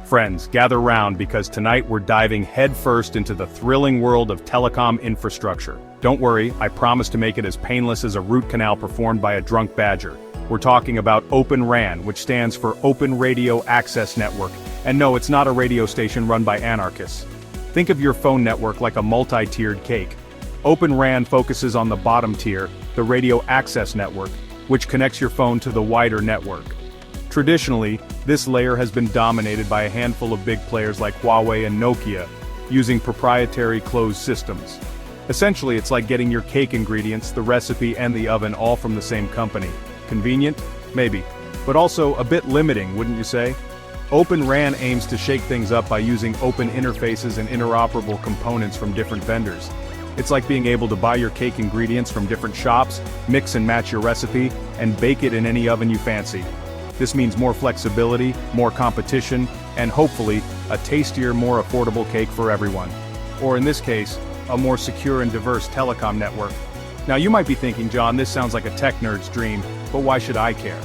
Friends, gather round because tonight we're diving headfirst into the thrilling world of telecom infrastructure. Don't worry, I promise to make it as painless as a root canal performed by a drunk badger. We're talking about Open RAN, which stands for Open Radio Access Network. And no, it's not a radio station run by anarchists. Think of your phone network like a multi-tiered cake. Open RAN focuses on the bottom tier, the Radio Access Network, which connects your phone to the wider network. Traditionally, this layer has been dominated by a handful of big players like Huawei and Nokia, using proprietary closed systems. Essentially, it's like getting your cake ingredients, the recipe, and the oven all from the same company. Convenient? Maybe. But also a bit limiting, wouldn't you say? Open RAN aims to shake things up by using open interfaces and interoperable components from different vendors. It's like being able to buy your cake ingredients from different shops, mix and match your recipe, and bake it in any oven you fancy. This means more flexibility, more competition, and hopefully, a tastier, more affordable cake for everyone. Or in this case, a more secure and diverse telecom network. Now you might be thinking, John, this sounds like a tech nerd's dream, but why should I care?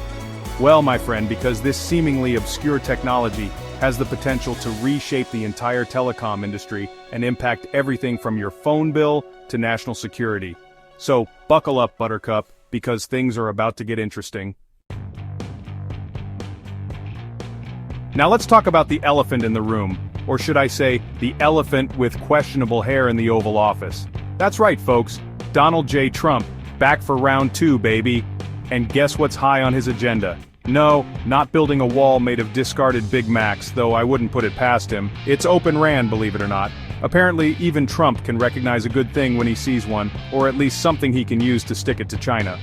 Well, my friend, because this seemingly obscure technology has the potential to reshape the entire telecom industry and impact everything from your phone bill to national security. So, buckle up, Buttercup, because things are about to get interesting. Now let's talk about the elephant in the room, or should I say, the elephant with questionable hair in the Oval Office. That's right, folks, Donald J. Trump, back for round 2, baby. And guess what's high on his agenda? No, not building a wall made of discarded Big Macs, though I wouldn't put it past him. It's Open RAN, believe it or not. Apparently, even Trump can recognize a good thing when he sees one, or at least something he can use to stick it to China.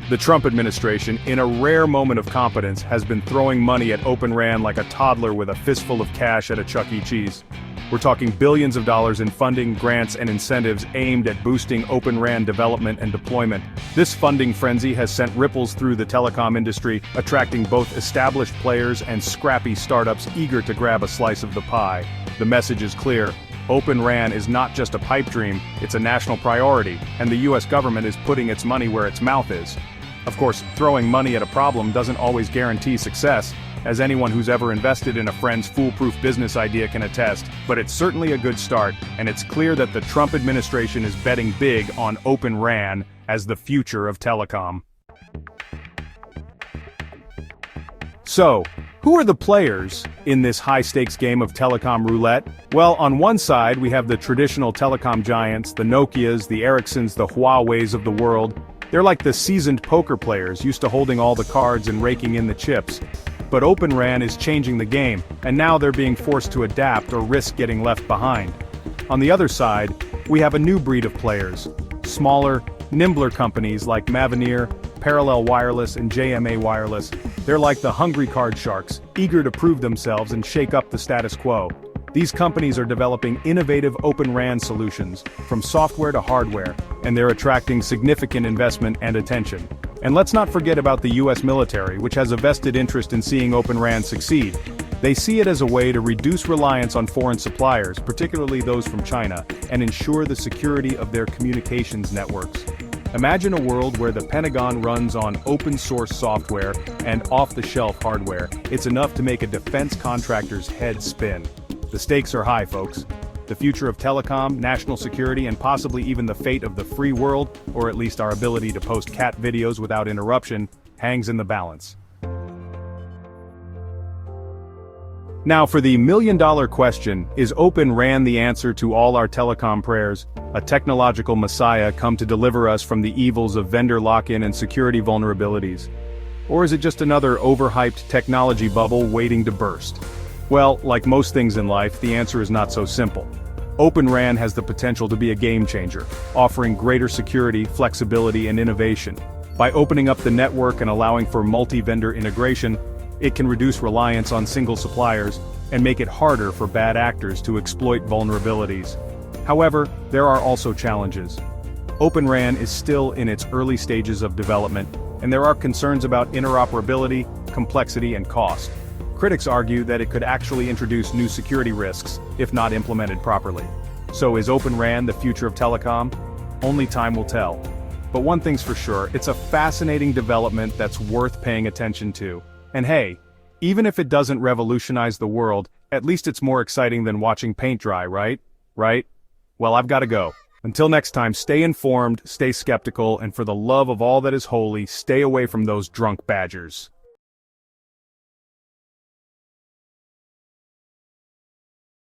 The Trump administration, in a rare moment of competence, has been throwing money at Open RAN like a toddler with a fistful of cash at a Chuck E. Cheese. We're talking billions of dollars in funding, grants, and incentives aimed at boosting Open RAN development and deployment. This funding frenzy has sent ripples through the telecom industry, attracting both established players and scrappy startups eager to grab a slice of the pie. The message is clear. Open RAN is not just a pipe dream, it's a national priority, and the US government is putting its money where its mouth is. Of course, throwing money at a problem doesn't always guarantee success, as anyone who's ever invested in a friend's foolproof business idea can attest, but it's certainly a good start, and it's clear that the Trump administration is betting big on Open RAN as the future of telecom. So, who are the players in this high-stakes game of telecom roulette? Well, on one side we have the traditional telecom giants, the Nokias, the Ericssons, the Huaweis of the world. They're like the seasoned poker players, used to holding all the cards and raking in the chips. But Open RAN is changing the game, and now they're being forced to adapt or risk getting left behind. On the other side, we have a new breed of players. Smaller, nimbler companies like Mavenir, Parallel Wireless, and JMA Wireless. They're like the hungry card sharks, eager to prove themselves and shake up the status quo. These companies are developing innovative Open RAN solutions, from software to hardware, and they're attracting significant investment and attention. And let's not forget about the US military, which has a vested interest in seeing Open RAN succeed. They see it as a way to reduce reliance on foreign suppliers, particularly those from China, and ensure the security of their communications networks. Imagine a world where the Pentagon runs on open-source software and off-the-shelf hardware. It's enough to make a defense contractor's head spin. The stakes are high, folks. The future of telecom, national security, and possibly even the fate of the free world, or at least our ability to post cat videos without interruption, hangs in the balance. Now for the million-dollar question, is Open RAN the answer to all our telecom prayers? A technological messiah come to deliver us from the evils of vendor lock-in and security vulnerabilities? Or is it just another overhyped technology bubble waiting to burst? Well, like most things in life, the answer is not so simple. Open RAN has the potential to be a game changer, offering greater security, flexibility, and innovation. By opening up the network and allowing for multi-vendor integration, it can reduce reliance on single suppliers and make it harder for bad actors to exploit vulnerabilities. However, there are also challenges. Open RAN is still in its early stages of development, and there are concerns about interoperability, complexity, and cost. Critics argue that it could actually introduce new security risks, if not implemented properly. So is Open RAN the future of telecom? Only time will tell. But one thing's for sure, it's a fascinating development that's worth paying attention to. And hey, even if it doesn't revolutionize the world, At least it's more exciting than watching paint dry, right? Right? Well, I've got to go. Until next time, stay informed, stay skeptical, and for the love of all that is holy, stay away from those drunk badgers.